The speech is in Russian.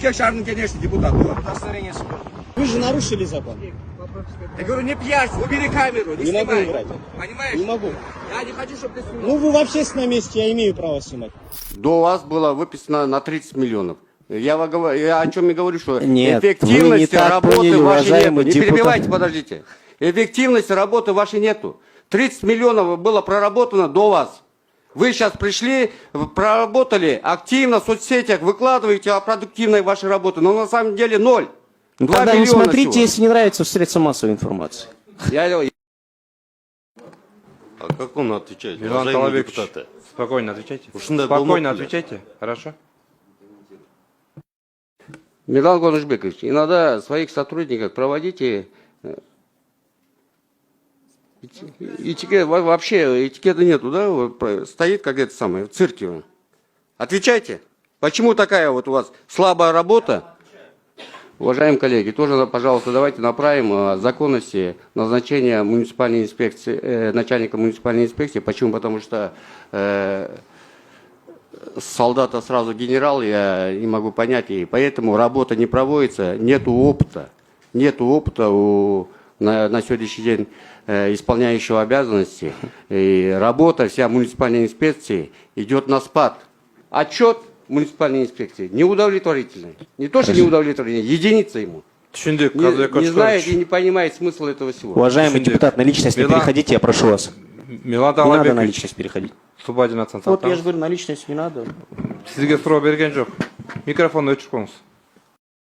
Шарный, конечно, депутат. Вы же нарушили закон. Я говорю, не пьянь, убери камеру, не могу снимай. играть. Понимаешь? Не могу. Я не хочу, чтобы ты снимал. Ну вы в общественном месте, я имею право снимать. До вас было выписано на 30 миллионов. Я о чем и говорю, что Нет, вы не эффективности так работы поняли, вашей нету. уважаемый Не депутат. перебивайте, подождите. Эффективности работы вашей нету. 30 миллионов было проработано до вас. Вы сейчас пришли, проработали активно в соцсетях, выкладываете о продуктивной вашей работе, но на самом деле ноль. Ну, 2 тогда не миллиона смотрите, всего. если не нравится в средства массовой информации. А как он отвечает? Милан Уважаемые Талабекович, депутаты? спокойно отвечайте. Ушундай Спокойно болмок эле. отвечайте, хорошо? Милан Гонышбекович, иногда своих сотрудников проводите. Вообще этикета нету, да? Вот стоит как это самое, в цирке. Отвечайте. Почему такая вот у вас слабая работа? Уважаемые коллеги, тоже, пожалуйста, давайте направим о законности назначения муниципальной инспекции, начальника муниципальной инспекции. Почему? Потому что с солдата сразу генерал, я не могу понять, и поэтому работа не проводится, нету опыта на сегодняшний день исполняющего обязанности, и работа вся муниципальной инспекции идет на спад. Отчет муниципальной инспекции неудовлетворительный. Не то, что неудовлетворительный, единица ему. Түсіндік, Не знает и не понимает смысл этого всего. Уважаемый Түсіндік. депутат, на личность не Милан- переходите, я прошу вас. Милан Не надо на Талабекович, личность переходить. Субадин Вот я же говорю, на личность не надо. Сізге сұрау берген жоқ. Микрофон өшіп қойыңыз.